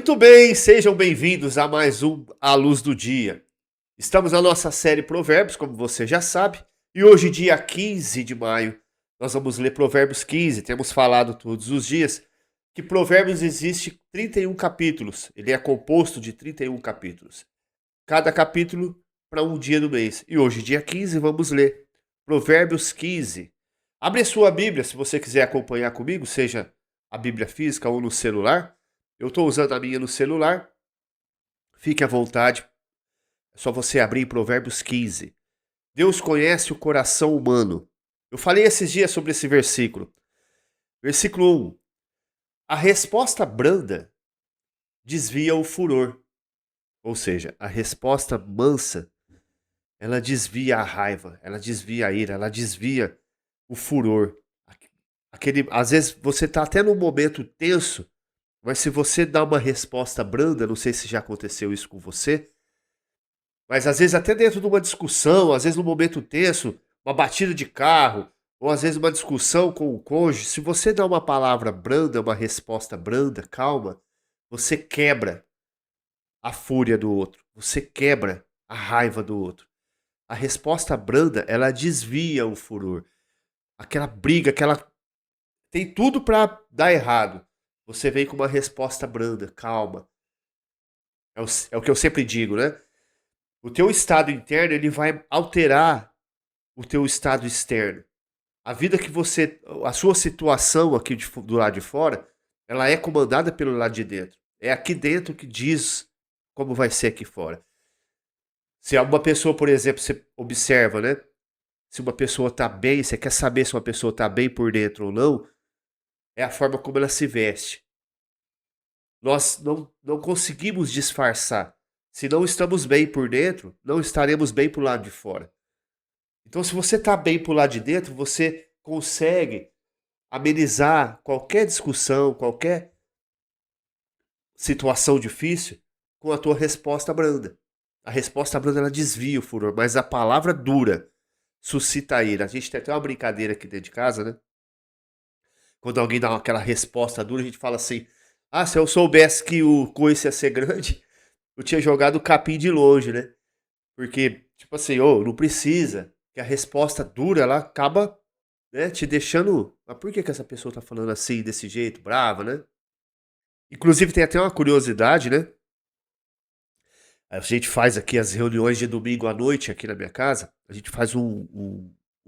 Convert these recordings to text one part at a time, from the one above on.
Muito bem, sejam bem-vindos a mais um A Luz do Dia. Estamos na nossa série Provérbios, como você já sabe, e hoje, dia 15 de maio, nós vamos ler Provérbios 15. Temos falado todos os dias que Provérbios existe 31 capítulos, ele é composto de 31 capítulos. Cada capítulo para um dia do mês. E hoje, dia 15, vamos ler Provérbios 15. Abre a sua Bíblia se você quiser acompanhar comigo, seja a Bíblia física ou no celular. Eu estou usando a minha no celular. Fique à vontade. É só você abrir em Provérbios 15. Deus conhece o coração humano. Eu falei esses dias sobre esse versículo. Versículo 1. A resposta branda desvia o furor. Ou seja, a resposta mansa, ela desvia a raiva, ela desvia a ira, ela desvia o furor. Às vezes você está até num momento tenso, mas se você dá uma resposta branda, não sei se já aconteceu isso com você, mas às vezes até dentro de uma discussão, às vezes num momento tenso, uma batida de carro, ou às vezes uma discussão com o cônjuge, se você dá uma palavra branda, uma resposta branda, calma, você quebra a fúria do outro, você quebra a raiva do outro. A resposta branda, ela desvia o furor. Aquela briga, tem tudo pra dar errado. Você vem com uma resposta branda, calma. É o que eu sempre digo, né? O teu estado interno, ele vai alterar o teu estado externo. A sua situação aqui do lado de fora, ela é comandada pelo lado de dentro. É aqui dentro que diz como vai ser aqui fora. Se uma pessoa, por exemplo, você observa, né? Se uma pessoa tá bem, você quer saber se uma pessoa tá bem por dentro ou não, é a forma como ela se veste. Nós não conseguimos disfarçar. Se não estamos bem por dentro, não estaremos bem pro lado de fora. Então, se você tá bem pro lado de dentro, você consegue amenizar qualquer discussão, qualquer situação difícil com a tua resposta branda. A resposta branda, ela desvia o furor, mas a palavra dura suscita a ira. A gente tem até uma brincadeira aqui dentro de casa, né? Quando alguém dá aquela resposta dura, a gente fala assim: ah, se eu soubesse que o coice ia ser grande, eu tinha jogado o capim de longe, né? Porque, tipo assim, ô, não precisa. Que a resposta dura, ela acaba, né, te deixando. Mas por que que essa pessoa tá falando assim, desse jeito, brava, né? Inclusive, tem até uma curiosidade, né? A gente faz aqui as reuniões de domingo à noite aqui na minha casa. A gente faz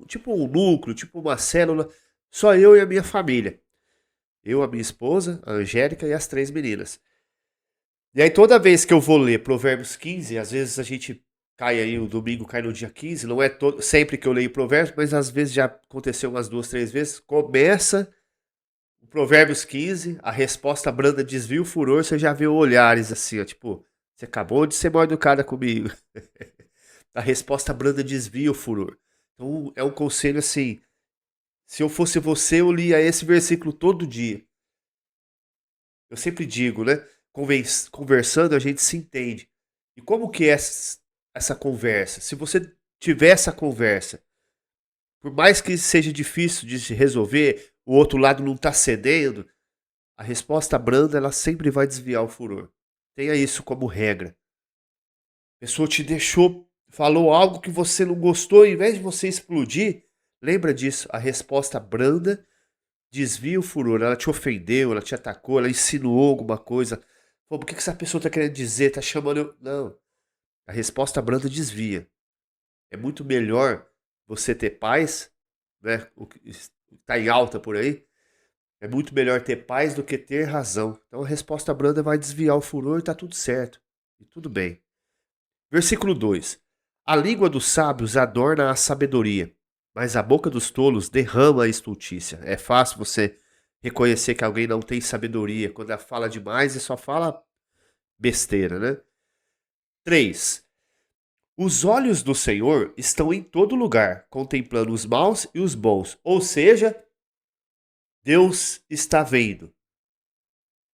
tipo um núcleo, tipo uma célula. Só eu e a minha família. Eu, a minha esposa, a Angélica e as três meninas. E aí toda vez que eu vou ler Provérbios 15, às vezes a gente cai aí, o domingo cai no dia 15, não é sempre que eu leio Provérbios, mas às vezes já aconteceu umas 2, 3 vezes. Começa o Provérbios 15, a resposta branda desvia o furor, você já vê olhares assim, ó, tipo, você acabou de ser mal educada comigo. A resposta branda desvia o furor. Então é um conselho assim, se eu fosse você, eu lia esse versículo todo dia. Eu sempre digo, né? Conversando, a gente se entende. E como que é essa conversa? Se você tiver essa conversa, por mais que seja difícil de se resolver, o outro lado não está cedendo, a resposta branda, ela sempre vai desviar o furor. Tenha isso como regra. A pessoa te deixou, falou algo que você não gostou, em vez de você explodir, lembra disso. A resposta branda desvia o furor. Ela te ofendeu, ela te atacou, ela insinuou alguma coisa. Pô, o que essa pessoa tá querendo dizer? Tá chamando eu. Não. A resposta branda desvia. É muito melhor você ter paz, né? O que tá em alta por aí. É muito melhor ter paz do que ter razão. Então a resposta branda vai desviar o furor e tá tudo certo. E tudo bem. Versículo 2. A língua dos sábios adorna a sabedoria, mas a boca dos tolos derrama a estultícia. É fácil você reconhecer que alguém não tem sabedoria quando ela fala demais e só fala besteira, né? 3. Os olhos do Senhor estão em todo lugar, contemplando os maus e os bons. Ou seja, Deus está vendo.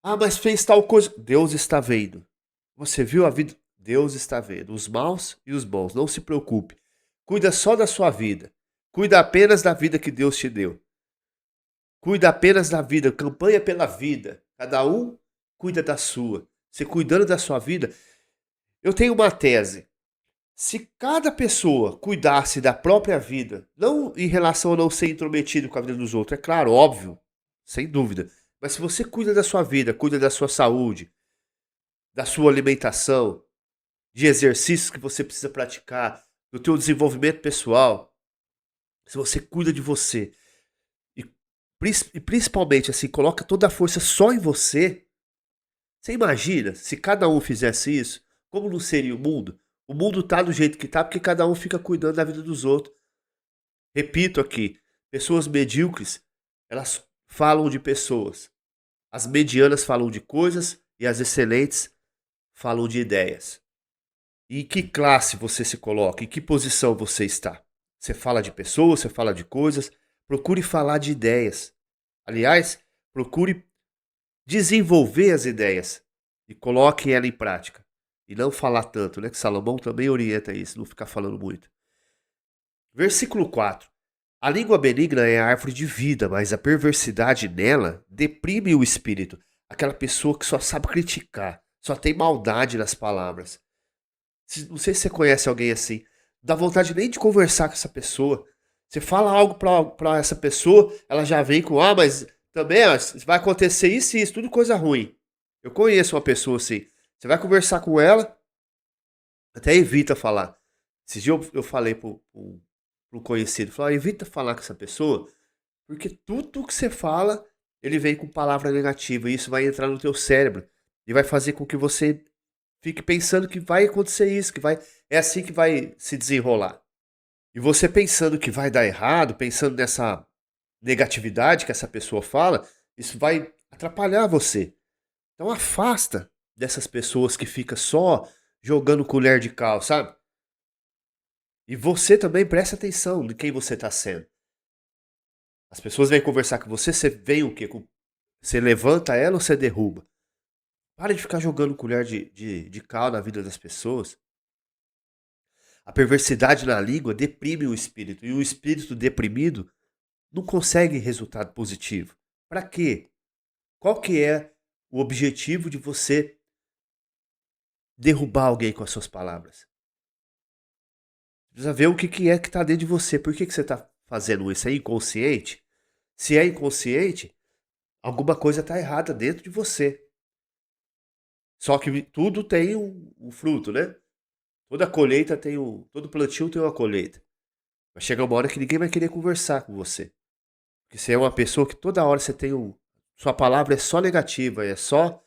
Ah, mas fez tal coisa. Deus está vendo. Você viu a vida? Deus está vendo. Os maus e os bons. Não se preocupe. Cuida só da sua vida. Cuida apenas da vida que Deus te deu. Cuida apenas da vida. Campanha pela vida. Cada um cuida da sua. Você cuidando da sua vida. Eu tenho uma tese. Se cada pessoa cuidasse da própria vida, não em relação a não ser intrometido com a vida dos outros, é claro, óbvio, sem dúvida. Mas se você cuida da sua vida, cuida da sua saúde, da sua alimentação, de exercícios que você precisa praticar, do teu desenvolvimento pessoal, se você cuida de você e, e principalmente assim, coloca toda a força só em você, você imagina se cada um fizesse isso, como não seria o mundo? O mundo tá do jeito que tá porque cada um fica cuidando da vida dos outros. Repito aqui, pessoas medíocres, elas falam de pessoas. As medianas falam de coisas e as excelentes falam de ideias. E em que classe você se coloca? Em que posição você está? Você fala de pessoas, você fala de coisas. Procure falar de ideias. Aliás, procure desenvolver as ideias e coloque ela em prática. E não falar tanto, né? Que Salomão também orienta isso, não ficar falando muito. Versículo 4. A língua benigna é a árvore de vida, mas a perversidade nela deprime o espírito. Aquela pessoa que só sabe criticar, só tem maldade nas palavras. Não sei se você conhece alguém assim. Dá vontade nem de conversar com essa pessoa. Você fala algo pra essa pessoa, ela já vem com, mas também ó, vai acontecer isso e isso, tudo coisa ruim. Eu conheço uma pessoa assim. Você vai conversar com ela, até evita falar. Esses dias eu falei pro um conhecido, falei, evita falar com essa pessoa, porque tudo que você fala, ele vem com palavra negativa, e isso vai entrar no teu cérebro, e vai fazer com que você fique pensando que vai acontecer isso, que vai, é assim que vai se desenrolar. E você pensando que vai dar errado, pensando nessa negatividade que essa pessoa fala, isso vai atrapalhar você. Então afasta dessas pessoas que fica só jogando colher de cal, sabe? E você também presta atenção de quem você está sendo. As pessoas vêm conversar com você, você vem o quê? Você levanta ela ou você derruba? Para de ficar jogando colher de cal na vida das pessoas. A perversidade na língua deprime o espírito. E o espírito deprimido não consegue resultado positivo. Para quê? Qual que é o objetivo de você derrubar alguém com as suas palavras? Precisa ver o que é que está dentro de você. Por que você está fazendo isso? É inconsciente? Se é inconsciente, alguma coisa está errada dentro de você. Só que tudo tem um fruto, né? Toda colheita tem todo plantio tem uma colheita. Vai chegar uma hora que ninguém vai querer conversar com você. Porque você é uma pessoa que toda hora você tem sua palavra é só negativa, é só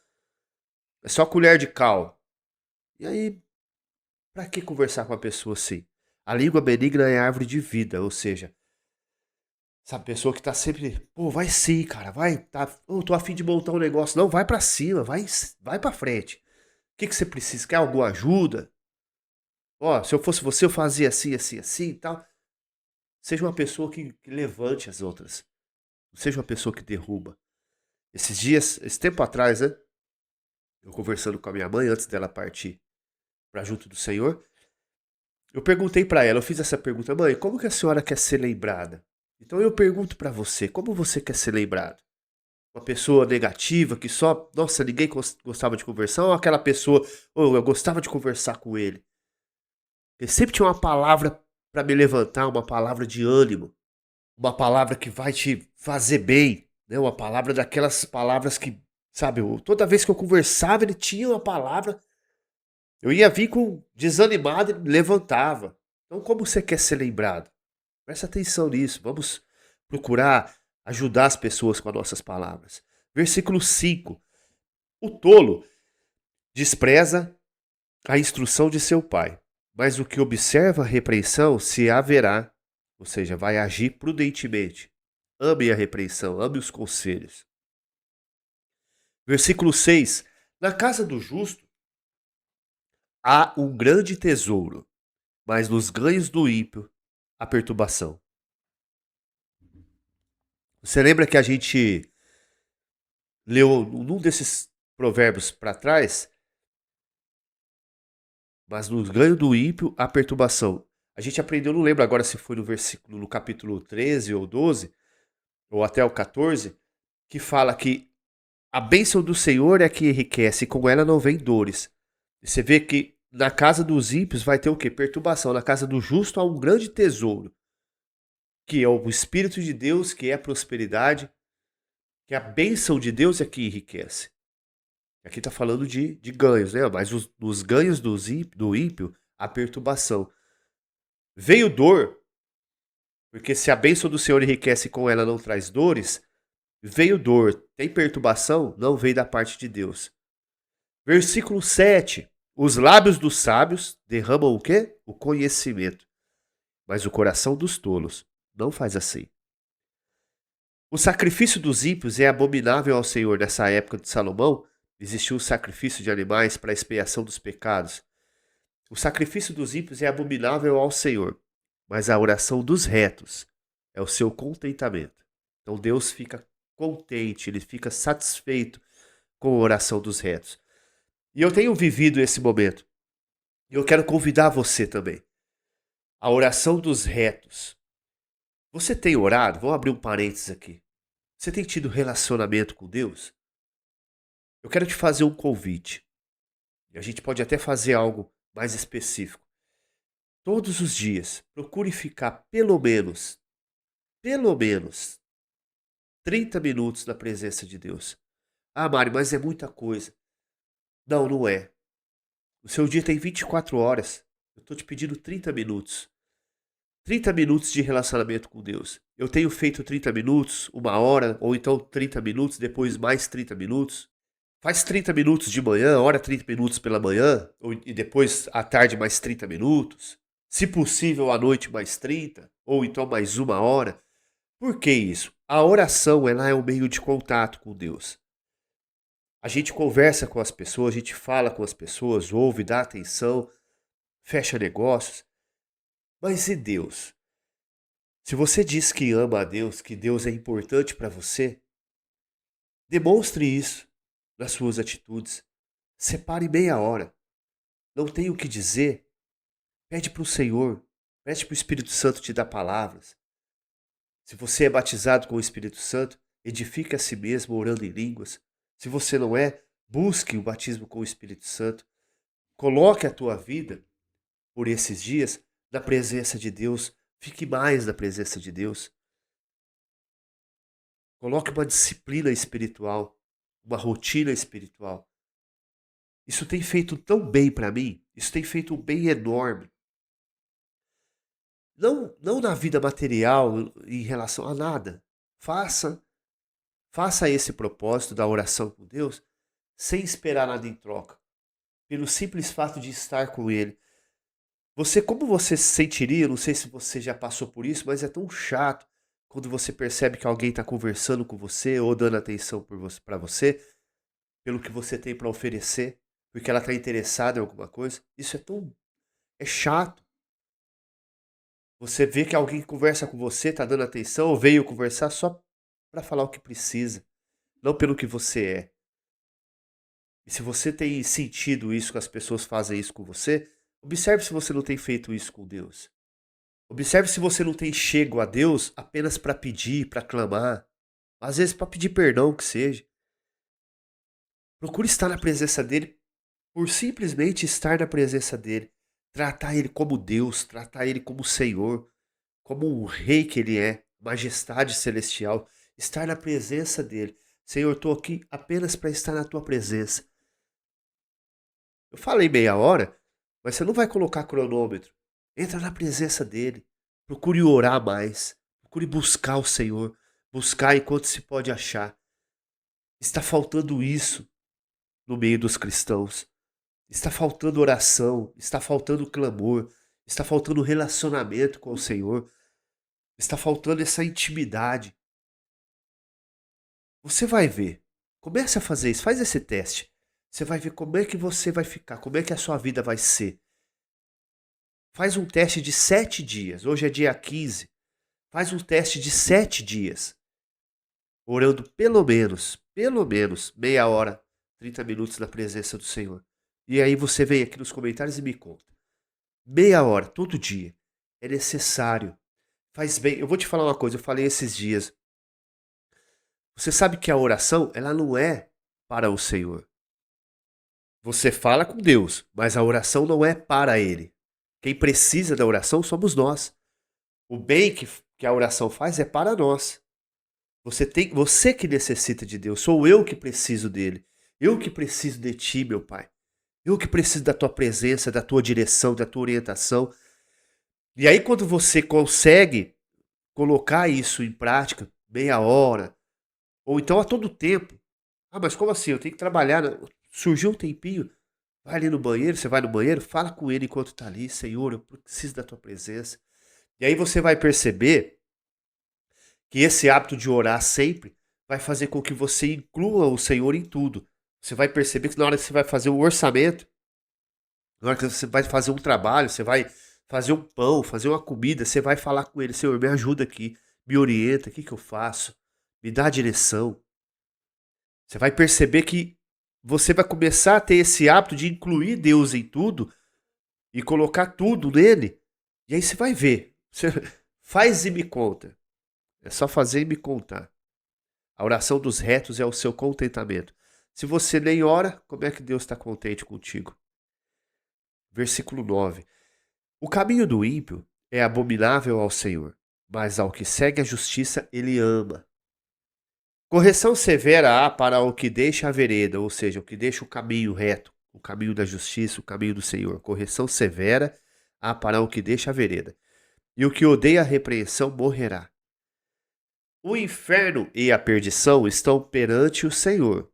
colher de cal. E aí, pra que conversar com uma pessoa assim? A língua benigna é árvore de vida, ou seja, essa pessoa que tá sempre, pô, vai sim, cara, vai, tá, tô a fim de montar um negócio. Não, vai pra cima, vai pra frente. O que você precisa? Quer alguma ajuda? Ó, se eu fosse você, eu fazia assim, assim, assim e tal. Seja uma pessoa que levante as outras. Não seja uma pessoa que derruba. Esses dias, esse tempo atrás, né? Eu conversando com a minha mãe antes dela partir pra junto do Senhor, eu perguntei pra ela, eu fiz essa pergunta, mãe, como que a senhora quer ser lembrada? Então eu pergunto pra você, como você quer ser lembrado? Uma pessoa negativa que só, nossa, ninguém gostava de conversar, ou aquela pessoa, eu gostava de conversar com ele. Ele sempre tinha uma palavra pra me levantar, uma palavra de ânimo, uma palavra que vai te fazer bem, né? Uma palavra daquelas palavras que, sabe, toda vez que eu conversava, ele tinha uma palavra, eu ia vir com desanimado e levantava. Então, como você quer ser lembrado? Presta atenção nisso. Vamos procurar ajudar as pessoas com as nossas palavras. Versículo 5. O tolo despreza a instrução de seu pai, mas o que observa a repreensão se haverá, ou seja, vai agir prudentemente. Ame a repreensão, ame os conselhos. Versículo 6. Na casa do justo há um grande tesouro, mas nos ganhos do ímpio a perturbação. Você lembra que a gente leu num desses provérbios para trás? Mas nos ganhos do ímpio a perturbação. A gente aprendeu, não lembro agora se foi no versículo, no capítulo 13 ou 12, ou até o 14, que fala que A bênção do Senhor é que enriquece, e com ela não vem dores. E você vê que na casa dos ímpios vai ter o quê? Perturbação. Na casa do justo há um grande tesouro, que é o Espírito de Deus, que é a prosperidade, que a bênção de Deus é que enriquece. Aqui está falando de ganhos, né? Mas os ganhos do ímpio, a perturbação. Veio dor, porque se a bênção do Senhor enriquece e com ela não traz dores, veio dor, tem perturbação, não veio da parte de Deus. Versículo 7. Os lábios dos sábios derramam o quê? O conhecimento. Mas o coração dos tolos não faz assim. O sacrifício dos ímpios é abominável ao Senhor. Nessa época de Salomão, existiu o sacrifício de animais para a expiação dos pecados. O sacrifício dos ímpios é abominável ao Senhor, mas a oração dos retos é o seu contentamento. Então Deus fica contente, ele fica satisfeito com a oração dos retos. E eu tenho vivido esse momento. E eu quero convidar você também. A oração dos retos. Você tem orado? Vamos abrir um parênteses aqui. Você tem tido relacionamento com Deus? Eu quero te fazer um convite. E a gente pode até fazer algo mais específico. Todos os dias, procure ficar pelo menos 30 minutos na presença de Deus. Ah, Mário, mas é muita coisa. Não, não é. O seu dia tem 24 horas. Eu estou te pedindo 30 minutos. 30 minutos de relacionamento com Deus. Eu tenho feito 30 minutos, uma hora, ou então 30 minutos, depois mais 30 minutos. Faz 30 minutos de manhã, hora 30 minutos pela manhã, e depois à tarde mais 30 minutos. Se possível, à noite mais 30, ou então mais uma hora. Por que isso? A oração ela é um meio de contato com Deus. A gente conversa com as pessoas, a gente fala com as pessoas, ouve, dá atenção, fecha negócios. Mas e Deus? Se você diz que ama a Deus, que Deus é importante para você, demonstre isso nas suas atitudes. Separe meia hora. Não tem o que dizer? Pede para o Senhor. Pede para o Espírito Santo te dar palavras. Se você é batizado com o Espírito Santo, edifique a si mesmo orando em línguas. Se você não é, busque o batismo com o Espírito Santo. Coloque a tua vida, por esses dias, na presença de Deus. Fique mais na presença de Deus. Coloque uma disciplina espiritual, uma rotina espiritual. Isso tem feito tão bem para mim, isso tem feito um bem enorme. Não na vida material, em relação a nada. Faça, faça esse propósito da oração com Deus sem esperar nada em troca. Pelo simples fato de estar com Ele. Como você se sentiria? Não sei se você já passou por isso, mas é tão chato quando você percebe que alguém está conversando com você ou dando atenção para você, pelo que você tem para oferecer, porque ela está interessada em alguma coisa. Isso é chato. Você vê que alguém conversa com você, está dando atenção, ou veio conversar só para falar o que precisa, não pelo que você é. E se você tem sentido isso, que as pessoas fazem isso com você, observe se você não tem feito isso com Deus. Observe se você não tem chego a Deus apenas para pedir, para clamar, às vezes para pedir perdão que seja. Procure estar na presença dele por simplesmente estar na presença dele. Tratar ele como Deus, tratar ele como Senhor, como o rei que ele é, majestade celestial. Estar na presença dele. Senhor, estou aqui apenas para estar na tua presença. Eu falei meia hora, mas você não vai colocar cronômetro. Entra na presença dele. Procure orar mais. Procure buscar o Senhor. Buscar enquanto se pode achar. Está faltando isso no meio dos cristãos. Está faltando oração. Está faltando clamor. Está faltando relacionamento com o Senhor. Está faltando essa intimidade. Você vai ver. Comece a fazer isso. Faz esse teste. Você vai ver como é que você vai ficar. Como é que a sua vida vai ser. Faz um teste de 7 dias. Hoje é dia 15. Faz um teste de 7 dias. Orando pelo menos meia hora, 30 minutos na presença do Senhor. E aí você vem aqui nos comentários e me conta. Meia hora, todo dia. É necessário. Faz bem. Eu vou te falar uma coisa, eu falei esses dias. Você sabe que a oração, ela não é para o Senhor. Você fala com Deus, mas a oração não é para Ele. Quem precisa da oração somos nós. O bem que a oração faz é para nós. Você que necessita de Deus, sou eu que preciso dele. Eu que preciso de ti, meu Pai. Eu que preciso da tua presença, da tua direção, da tua orientação. E aí, quando você consegue colocar isso em prática, meia hora, ou então a todo tempo. Ah, mas como assim? Eu tenho que trabalhar. Surgiu um tempinho, vai ali no banheiro, você vai no banheiro, fala com ele enquanto está ali, Senhor, eu preciso da tua presença. E aí você vai perceber que esse hábito de orar sempre vai fazer com que você inclua o Senhor em tudo. Você vai perceber que na hora que você vai fazer um orçamento, na hora que você vai fazer um trabalho, você vai fazer um pão, fazer uma comida, você vai falar com ele, Senhor, me ajuda aqui, me orienta, o que eu faço? Me dá a direção. Você vai perceber que você vai começar a ter esse hábito de incluir Deus em tudo e colocar tudo nele. E aí você vai ver. Você faz e me conta. É só fazer e me contar. A oração dos retos é o seu contentamento. Se você nem ora, como é que Deus está contente contigo? Versículo 9. O caminho do ímpio é abominável ao Senhor, mas ao que segue a justiça ele ama. Correção severa há para o que deixa a vereda, ou seja, o que deixa o caminho reto, o caminho da justiça, o caminho do Senhor. Correção severa há para o que deixa a vereda. E o que odeia a repreensão morrerá. O inferno e a perdição estão perante o Senhor,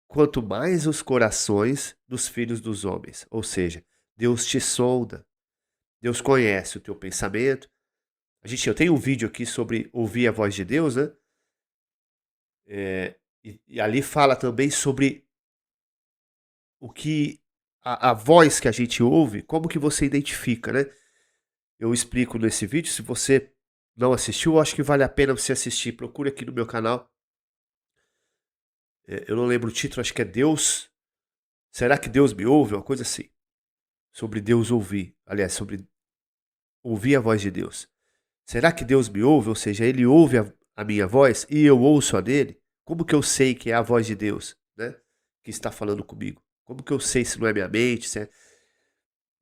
quanto mais os corações dos filhos dos homens. Ou seja, Deus te sonda, Deus conhece o teu pensamento. Eu tenho um vídeo aqui sobre ouvir a voz de Deus, né? E ali fala também sobre o que a voz que a gente ouve, como que você identifica, né? Eu explico nesse vídeo. Se você não assistiu, eu acho que vale a pena você assistir. Procure aqui no meu canal. Eu não lembro o título, acho que é Deus. Será que Deus me ouve? Uma coisa assim. Sobre Deus ouvir. Aliás, sobre ouvir a voz de Deus. Será que Deus me ouve? Ou seja, ele ouve a minha voz e eu ouço a dele? Como que eu sei que é a voz de Deus, né? Que está falando comigo? Como que eu sei se não é minha mente?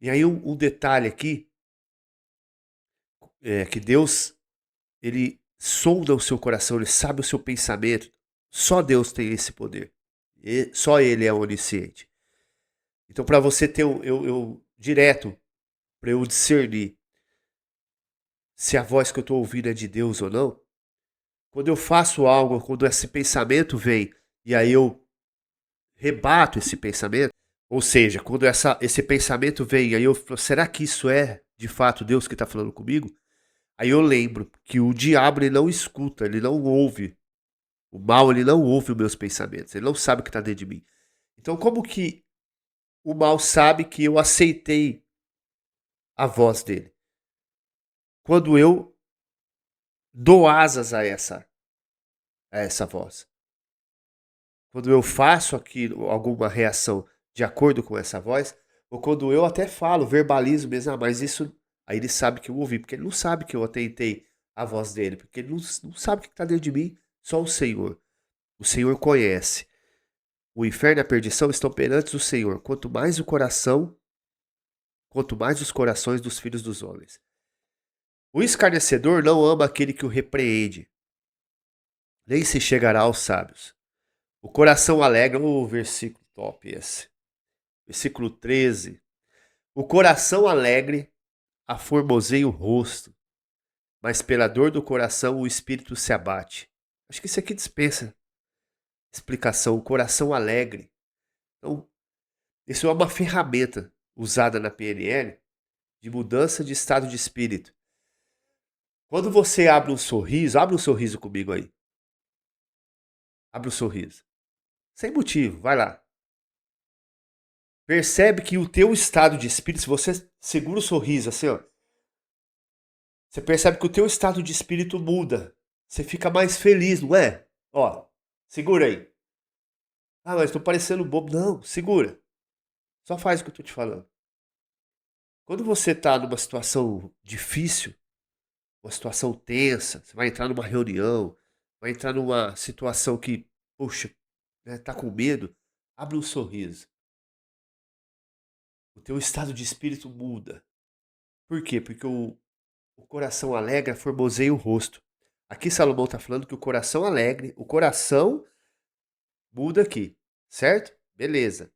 E aí um detalhe aqui é que Deus, ele sonda o seu coração, ele sabe o seu pensamento. Só Deus tem esse poder. Só ele é onisciente. Então, para você ter direto, para eu discernir se a voz que eu estou ouvindo é de Deus ou não, quando eu faço algo, quando esse pensamento vem e aí eu rebato esse pensamento, ou seja, quando esse pensamento vem e aí eu falo, será que isso é de fato Deus que está falando comigo? Aí eu lembro que o diabo ele não escuta, ele não ouve. O mal ele não ouve os meus pensamentos, ele não sabe o que está dentro de mim. Então como que o mal sabe que eu aceitei a voz dele? Quando eu dou asas a essa voz. Quando eu faço aquilo, alguma reação de acordo com essa voz, ou quando eu até falo, verbalizo mesmo, mas isso, aí ele sabe que eu ouvi, porque ele não sabe que eu atentei a voz dele, porque ele não sabe o que está dentro de mim, só o Senhor. O Senhor conhece. O inferno e a perdição estão perante o Senhor, quanto mais os corações dos filhos dos homens. O escarnecedor não ama aquele que o repreende, nem se chegará aos sábios. O coração alegre, versículo top esse. Versículo 13. O coração alegre aformoseia o rosto, mas pela dor do coração o espírito se abate. Acho que isso aqui dispensa explicação. O coração alegre. Então, isso é uma ferramenta usada na PNL de mudança de estado de espírito. Quando você abre um sorriso comigo aí. Abre um sorriso. Sem motivo, vai lá. Percebe que o teu estado de espírito, se você segura o sorriso assim, ó, você percebe que o teu estado de espírito muda. Você fica mais feliz, não é? Ó, segura aí. Ah, mas tô parecendo bobo. Não, segura. Só faz o que eu tô te falando. Quando você tá numa situação difícil, uma situação tensa, você vai entrar numa reunião, vai entrar numa situação que, puxa, né, tá com medo, abre um sorriso. O teu estado de espírito muda. Por quê? Porque o coração alegre formoseia o rosto. Aqui Salomão está falando que o coração alegre, o coração muda aqui, certo? Beleza.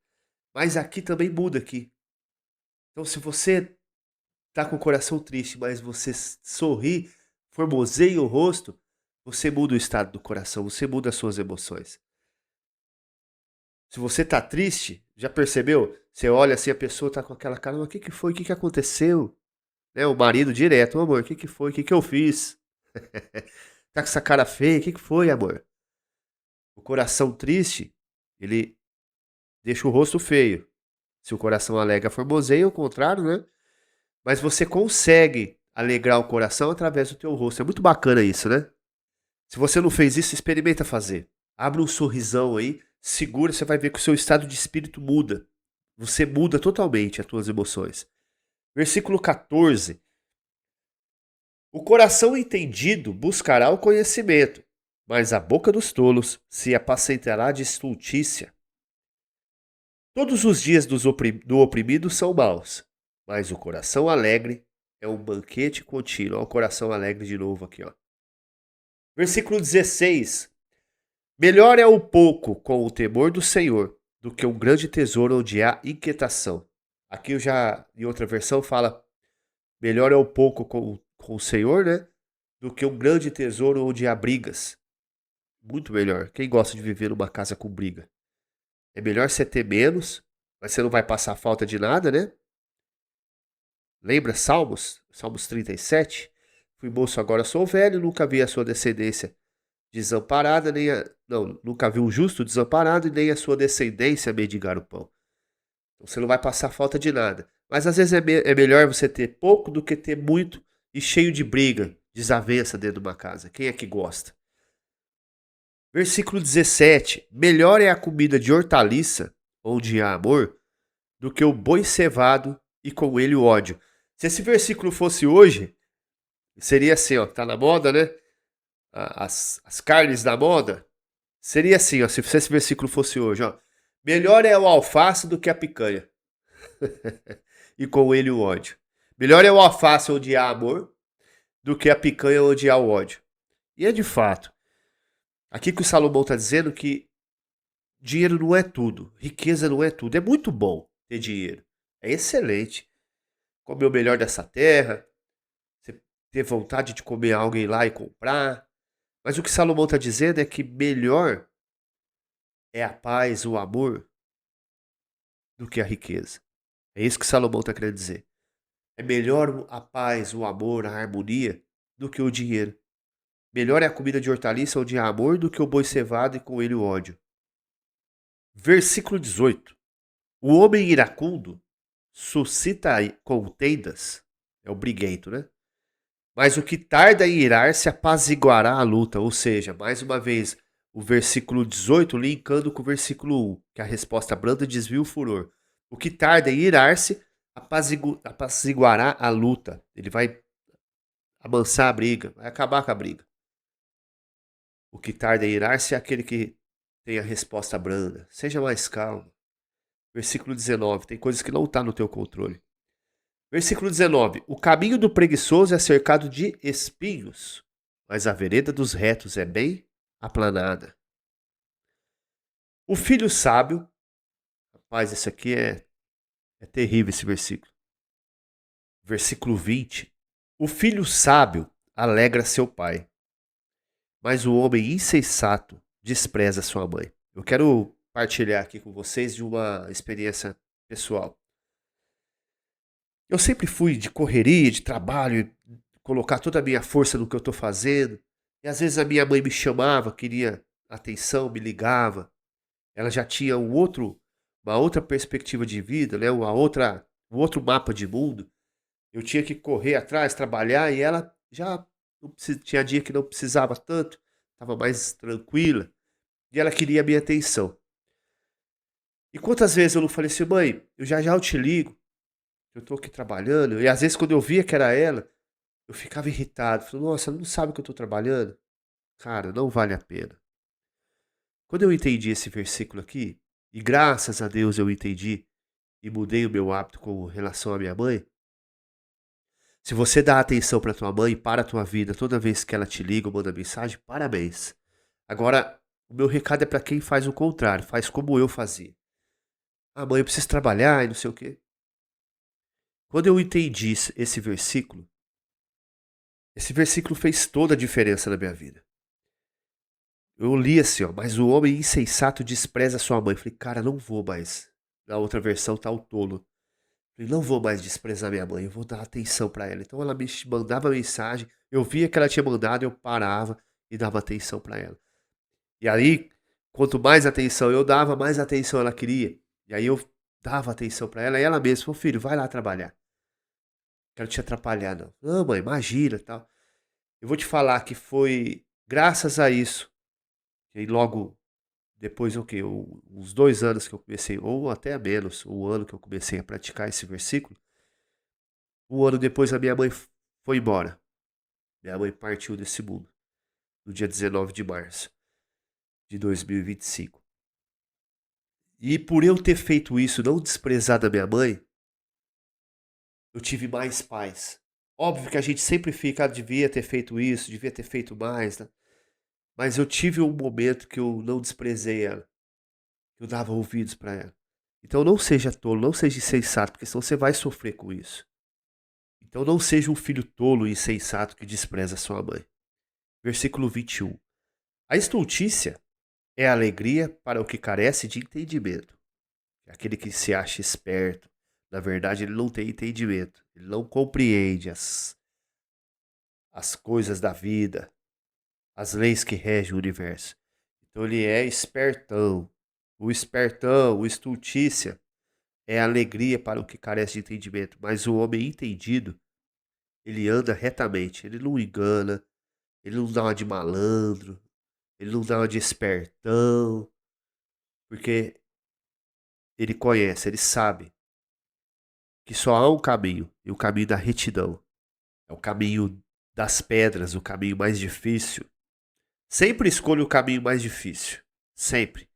Mas aqui também muda aqui. Então se você tá com o coração triste, mas você sorri, formoseia o rosto, você muda o estado do coração, você muda as suas emoções. Se você tá triste, já percebeu? Você olha assim, a pessoa tá com aquela cara, mas o que que foi? O que que aconteceu? Né? O marido direto, ô amor, o que que foi? O que que eu fiz? Tá com essa cara feia, o que que foi, amor? O coração triste, ele deixa o rosto feio. Se o coração alega, formoseia, o contrário, né? Mas você consegue alegrar o coração através do teu rosto. É muito bacana isso, né? Se você não fez isso, experimenta fazer. Abre um sorrisão aí, segura, você vai ver que o seu estado de espírito muda. Você muda totalmente as tuas emoções. Versículo 14. O coração entendido buscará o conhecimento, mas a boca dos tolos se apacentará de estultícia. Todos os dias do oprimido são maus, mas o coração alegre é um banquete contínuo. Olha o coração alegre de novo aqui, ó. Versículo 16. Melhor é o pouco com o temor do Senhor do que um grande tesouro onde há inquietação. Aqui eu já, em outra versão, fala melhor é o pouco com o Senhor, né? Do que um grande tesouro onde há brigas. Muito melhor. Quem gosta de viver numa casa com briga? É melhor você ter menos, mas você não vai passar falta de nada, né? Lembra Salmos? Salmos 37? Fui moço, agora sou velho, nunca vi a sua descendência desamparada, não, nunca vi um justo desamparado e nem a sua descendência mendigar o pão. Então você não vai passar falta de nada. Mas às vezes é melhor você ter pouco do que ter muito e cheio de briga, desavença dentro de uma casa. Quem é que gosta? Versículo 17. Melhor é a comida de hortaliça, onde há amor, do que o boi cevado e com ele o ódio. Se esse versículo fosse hoje, seria assim, ó, tá na moda, né? As carnes da moda. Seria assim, ó, se esse versículo fosse hoje, ó. Melhor é o alface do que a picanha. E com ele o ódio. Melhor é o alface onde há amor do que a picanha onde há o ódio. E é de fato. Aqui que o Salomão está dizendo que dinheiro não é tudo, riqueza não é tudo. É muito bom ter dinheiro. É excelente. Comer o melhor dessa terra, você ter vontade de comer algo e ir lá e comprar. Mas o que Salomão está dizendo é que melhor é a paz, o amor, do que a riqueza. É isso que Salomão está querendo dizer. É melhor a paz, o amor, a harmonia do que o dinheiro. Melhor é a comida de hortaliça onde há amor do que o boi cevado e com ele o ódio. Versículo 18. O homem iracundo suscita contendas, é o briguento, né? Mas o que tarda em irar se apaziguará a luta. Ou seja, mais uma vez, o versículo 18 linkando com o versículo 1, que a resposta branda desvia o furor. O que tarda em irar-se apaziguará a luta. Ele vai amansar a briga, vai acabar com a briga. O que tarda em irar-se é aquele que tem a resposta branda. Seja mais calmo. Versículo 19. Tem coisas que não estão no teu controle. Versículo 19. O caminho do preguiçoso é cercado de espinhos, mas a vereda dos retos é bem aplanada. O filho sábio. Rapaz, isso aqui é terrível esse versículo. Versículo 20. O filho sábio alegra seu pai, mas o homem insensato despreza sua mãe. Eu quero partilhar aqui com vocês de uma experiência pessoal. Eu sempre fui de correria, de trabalho, colocar toda a minha força no que eu estou fazendo. E às vezes a minha mãe me chamava, queria atenção, me ligava. Ela já tinha uma outra perspectiva de vida, né? Um outro mapa de mundo. Eu tinha que correr atrás, trabalhar, e ela já tinha dia que não precisava tanto, estava mais tranquila, e ela queria a minha atenção. E quantas vezes eu não falei assim, mãe, eu já já eu te ligo, eu tô aqui trabalhando, e às vezes quando eu via que era ela, eu ficava irritado, falei, nossa, ela não sabe que eu tô trabalhando? Cara, não vale a pena. Quando eu entendi esse versículo aqui, e graças a Deus eu entendi e mudei o meu hábito com relação à minha mãe, se você dá atenção para tua mãe, para a tua vida toda vez que ela te liga ou manda mensagem, parabéns. Agora, o meu recado é para quem faz o contrário, faz como eu fazia. Ah, mãe, eu preciso trabalhar e não sei o quê. Quando eu entendi esse versículo fez toda a diferença na minha vida. Eu li assim, ó, mas o homem insensato despreza sua mãe. Falei, cara, não vou mais. Na outra versão tá o tolo. Falei, não vou mais desprezar minha mãe, eu vou dar atenção pra ela. Então ela me mandava mensagem, eu via que ela tinha mandado, eu parava e dava atenção pra ela. E aí, quanto mais atenção eu dava, mais atenção ela queria. E aí eu dava atenção pra ela e ela mesma falou, filho, vai lá trabalhar. Quero te atrapalhar, não. Não, mãe, imagina, tal. Eu vou te falar que foi graças a isso, e aí logo depois o quê? Uns 2 anos que eu comecei, ou até menos, um ano que eu comecei a praticar esse versículo, um ano depois a minha mãe foi embora. Minha mãe partiu desse mundo, no dia 19 de março de 2025. E por eu ter feito isso, não desprezar da minha mãe, eu tive mais paz. Óbvio que a gente sempre fica, devia ter feito isso, devia ter feito mais, né? Mas eu tive um momento que eu não desprezei ela, que eu dava ouvidos para ela. Então não seja tolo, não seja insensato, porque senão você vai sofrer com isso. Então não seja um filho tolo e insensato que despreza sua mãe. Versículo 21. A estultícia é alegria para o que carece de entendimento. Aquele que se acha esperto, na verdade ele não tem entendimento, ele não compreende as coisas da vida, as leis que regem o universo. Então ele é espertão. O espertão, o estultícia, é alegria para o que carece de entendimento. Mas o homem entendido, ele anda retamente, ele não engana, ele não dá uma de malandro, ele não dá uma de espertão, porque ele conhece, ele sabe que só há um caminho, e o caminho da retidão. É o caminho das pedras, o caminho mais difícil. Sempre escolha o caminho mais difícil. Sempre.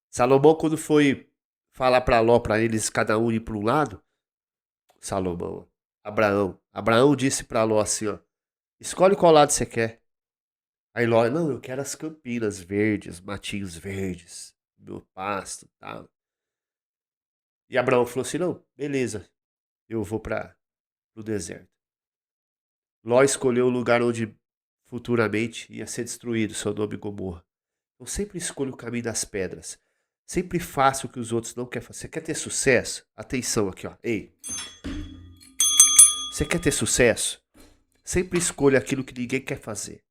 Salomão, quando foi falar para Ló, para eles cada um ir para um lado, Salomão, Abraão disse para Ló assim, ó, escolhe qual lado você quer. Aí Ló, não, eu quero as campinas verdes, matinhos verdes, meu pasto, tal. E Abraão falou assim, não, beleza, eu vou para o deserto. Ló escolheu o lugar onde futuramente ia ser destruído Sodoma e Gomorra. Eu sempre escolho o caminho das pedras. Sempre faço o que os outros não querem fazer. Você quer ter sucesso? Atenção aqui, ó. Ei, você quer ter sucesso? Sempre escolha aquilo que ninguém quer fazer.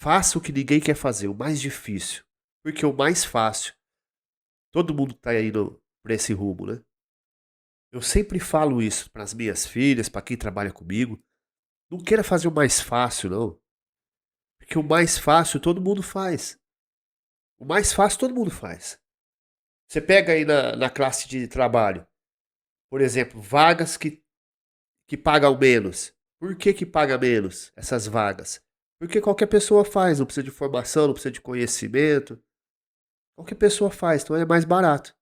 Faça o que ninguém quer fazer, o mais difícil. Porque o mais fácil, todo mundo tá indo pra esse rumo, né? Eu sempre falo isso para as minhas filhas, para quem trabalha comigo. Não queira fazer o mais fácil, não. Porque o mais fácil todo mundo faz. O mais fácil todo mundo faz. Você pega aí na classe de trabalho, por exemplo, vagas que pagam menos. Por que paga menos essas vagas? Porque qualquer pessoa faz, não precisa de formação, não precisa de conhecimento. Qualquer pessoa faz, então é mais barato.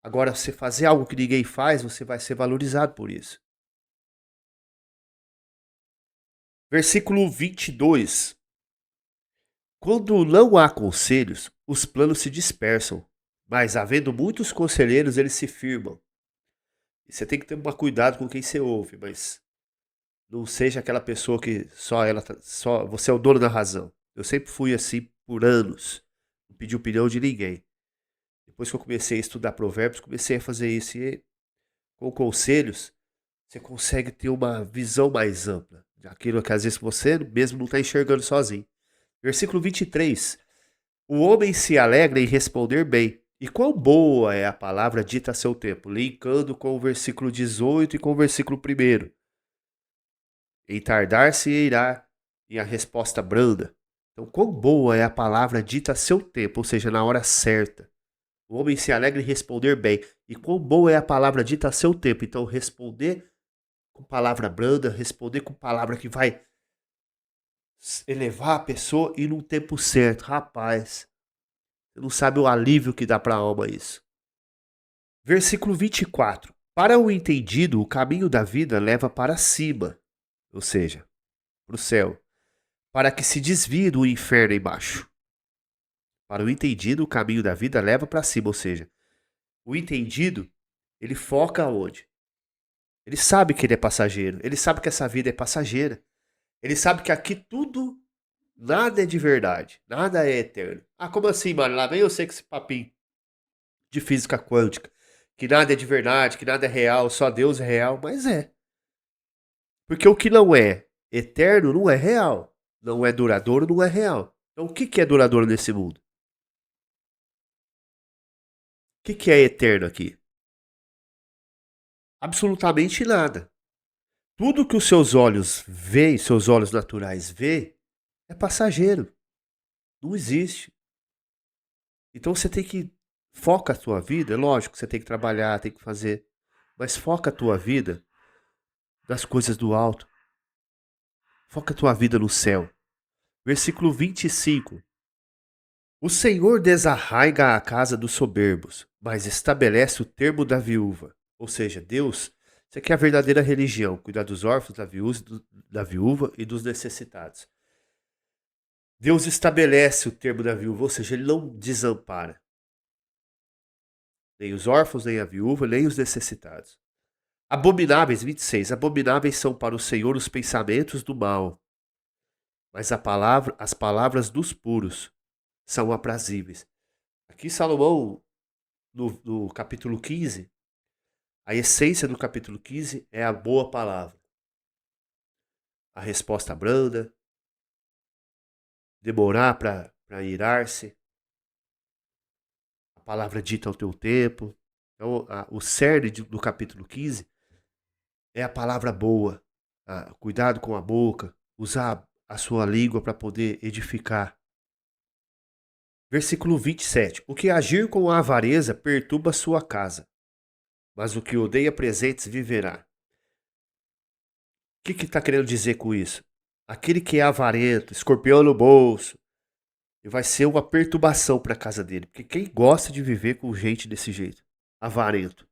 Agora, você fazer algo que ninguém faz, você vai ser valorizado por isso. Versículo 22. Quando não há conselhos, os planos se dispersam, mas havendo muitos conselheiros, eles se firmam. E você tem que ter cuidado com quem você ouve, mas não seja aquela pessoa que só você é o dono da razão. Eu sempre fui assim por anos, não pedi opinião de ninguém. Depois que eu comecei a estudar provérbios, comecei a fazer isso e com conselhos, você consegue ter uma visão mais ampla daquilo que às vezes você mesmo não está enxergando sozinho. Versículo 23. O homem se alegra em responder bem. E quão boa é a palavra dita a seu tempo, linkando com o versículo 18 e com o versículo 1. Em tardar-se irá, e a resposta branda. Então, quão boa é a palavra dita a seu tempo, ou seja, na hora certa. O homem se alegra em responder bem. E quão boa é a palavra dita a seu tempo. Então, responder com palavra branda, responder com palavra que vai elevar a pessoa e num tempo certo. Rapaz, Você não sabe o alívio que dá para a alma isso. Versículo 24. Para o entendido, o caminho da vida leva para cima, ou seja, para o céu, para que se desvie do inferno embaixo. Para o entendido, o caminho da vida leva para cima, ou seja, o entendido, ele foca onde? Ele sabe que ele é passageiro, ele sabe que essa vida é passageira. Ele sabe que aqui tudo, nada é de verdade, nada é eterno. Ah, como assim, mano? Lá vem eu sei que esse papinho de física quântica, que nada é de verdade, que nada é real, só Deus é real, mas é. Porque o que não é eterno não é real, não é duradouro, não é real. Então o que é duradouro nesse mundo? O que é eterno aqui? Absolutamente nada. Tudo que os seus olhos veem, seus olhos naturais vê, é passageiro. Não existe. Então você tem que foca a tua vida, é lógico que você tem que trabalhar, tem que fazer, mas foca a tua vida nas coisas do alto. Foca a tua vida no céu. Versículo 25. O Senhor desarraiga a casa dos soberbos, mas estabelece o termo da viúva. Ou seja, Deus, isso aqui é a verdadeira religião, cuidar dos órfãos, da viúva e dos necessitados. Deus estabelece o termo da viúva, ou seja, ele não desampara. Nem os órfãos, nem a viúva, nem os necessitados. Abomináveis, 26. Abomináveis são para o Senhor os pensamentos do mal, mas as palavras dos puros são aprazíveis. Aqui Salomão, no capítulo 15, a essência do capítulo 15 é a boa palavra. A resposta branda, demorar para irar-se, a palavra dita ao teu tempo. Então, o cerne do capítulo 15 é a palavra boa. Cuidado com a boca, usar a sua língua para poder edificar. Versículo 27. O que agir com a avareza perturba sua casa, mas o que odeia presentes viverá. O que está querendo dizer com isso? Aquele que é avarento, escorpião no bolso, vai ser uma perturbação para a casa dele. Porque quem gosta de viver com gente desse jeito? Avarento.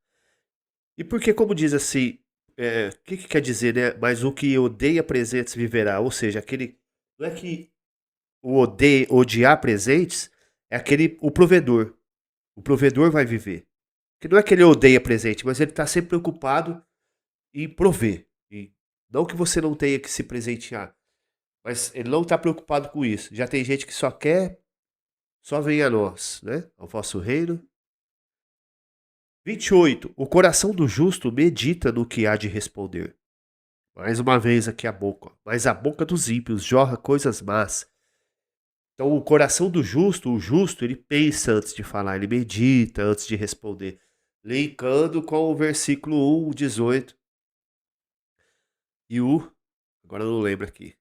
E porque, como diz assim, o que quer dizer, né? Mas o que odeia presentes viverá. Ou seja, aquele. Não é que odiar presentes, é o provedor. O provedor vai viver. Que não é que ele odeia presente, mas ele está sempre preocupado em prover. E não que você não tenha que se presentear, mas ele não está preocupado com isso. Já tem gente que só vem a nós, né? Ao vosso reino. 28. O coração do justo medita no que há de responder. Mais uma vez aqui a boca. Mas a boca dos ímpios jorra coisas más. Então o coração do justo, o justo, ele pensa antes de falar, ele medita antes de responder. Linkando com o versículo 1, 18. E agora eu não lembro aqui.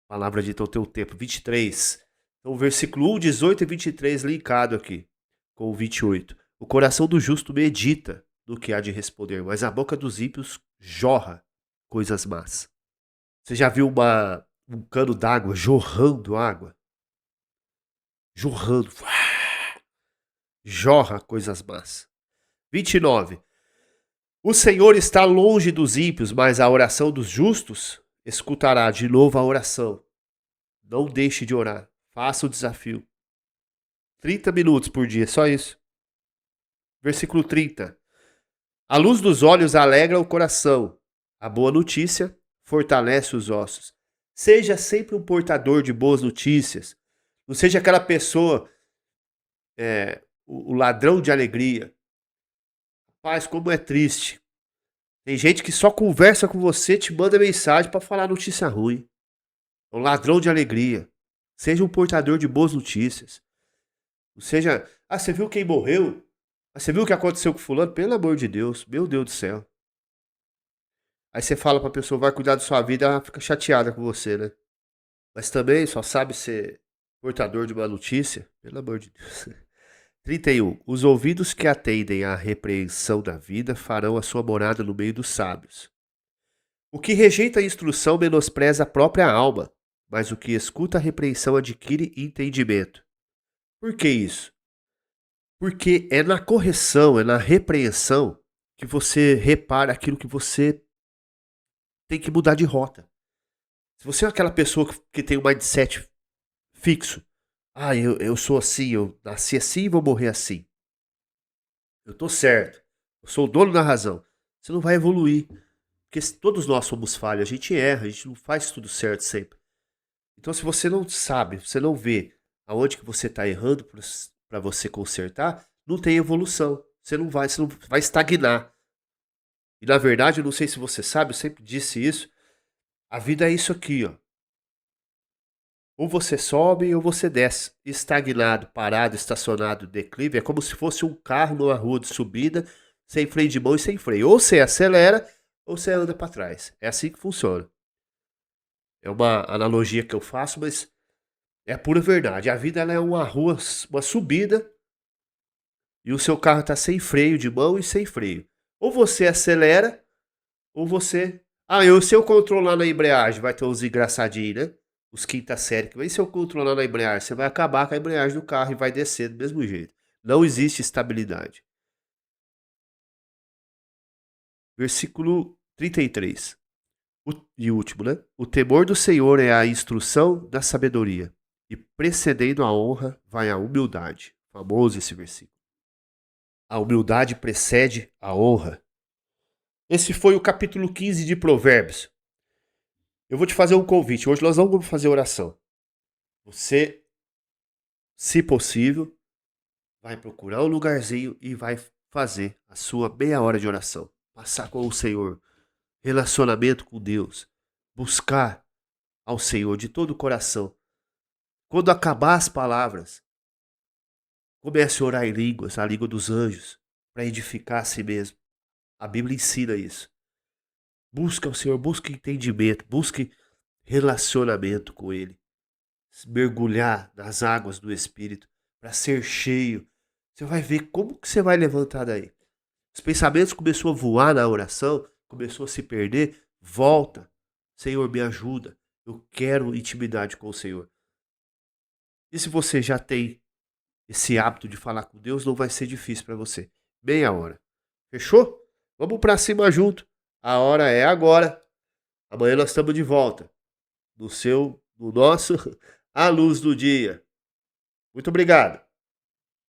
Palavra dita ao teu tempo, 23. Então o versículo 1, 18 e 23 linkado aqui com o 28. O coração do justo medita no que há de responder, mas a boca dos ímpios jorra coisas más. Você já viu um cano d'água jorrando água? Jorrando. Jorra coisas más. 29. O Senhor está longe dos ímpios, mas a oração dos justos escutará. De novo a oração. Não deixe de orar. Faça o desafio. 30 minutos por dia, só isso. Versículo 30. A luz dos olhos alegra o coração. A boa notícia fortalece os ossos. Seja sempre um portador de boas notícias. Não seja aquela pessoa, o ladrão de alegria. Rapaz, como é triste. Tem gente que só conversa com você, te manda mensagem para falar notícia ruim. É um ladrão de alegria. Seja um portador de boas notícias. Não seja, você viu quem morreu? Você viu o que aconteceu com fulano? Pelo amor de Deus, meu Deus do céu. Aí você fala pra pessoa, vai cuidar da sua vida, ela fica chateada com você, né? Mas também só sabe ser portador de uma notícia. Pelo amor de Deus. 31. Os ouvidos que atendem à repreensão da vida farão a sua morada no meio dos sábios. O que rejeita a instrução menospreza a própria alma, mas o que escuta a repreensão adquire entendimento. Por que isso? Porque é na correção, é na repreensão que você repara aquilo que você tem que mudar de rota. Se você é aquela pessoa que tem um mindset fixo, eu sou assim, eu nasci assim e vou morrer assim. Eu tô certo, eu sou o dono da razão. Você não vai evoluir, porque todos nós somos falhos, a gente erra, a gente não faz tudo certo sempre. Então se você não sabe, você não vê aonde que você está errando para você consertar, não tem evolução. Você não vai estagnar. E na verdade, eu não sei se você sabe, eu sempre disse isso, a vida é isso aqui, ó. Ou você sobe ou você desce. Estagnado, parado, estacionado, declive, é como se fosse um carro numa rua de subida, sem freio de mão e sem freio. Ou você acelera ou você anda para trás. É assim que funciona. É uma analogia que eu faço, mas é a pura verdade. A vida ela é uma rua, uma subida, e o seu carro está sem freio de mão e sem freio. Ou você acelera, ou você. Se eu controlar na embreagem, vai ter uns engraçadinhos, né? Os quinta série. Mas se eu controlar na embreagem, você vai acabar com a embreagem do carro e vai descer do mesmo jeito. Não existe estabilidade. Versículo 33. E último, né? O temor do Senhor é a instrução da sabedoria, e precedendo a honra vai a humildade. Famoso esse versículo. A humildade precede a honra. Esse foi o capítulo 15 de Provérbios. Eu vou te fazer um convite. Hoje nós não vamos fazer oração. Você, se possível, vai procurar um lugarzinho e vai fazer a sua meia hora de oração. Passar com o Senhor. Relacionamento com Deus. Buscar ao Senhor de todo o coração. Quando acabar as palavras, comece a orar em línguas, a língua dos anjos, para edificar a si mesmo. A Bíblia ensina isso. Busca o Senhor, busque entendimento, busque relacionamento com Ele. Mergulhar nas águas do Espírito para ser cheio. Você vai ver como que você vai levantar daí. Os pensamentos começou a voar na oração, começou a se perder. Volta. Senhor, me ajuda. Eu quero intimidade com o Senhor. E se você já tem esse hábito de falar com Deus, não vai ser difícil para você. Meia hora. Fechou? Vamos para cima junto. A hora é agora. Amanhã nós estamos de volta. No nosso, à luz do dia. Muito obrigado.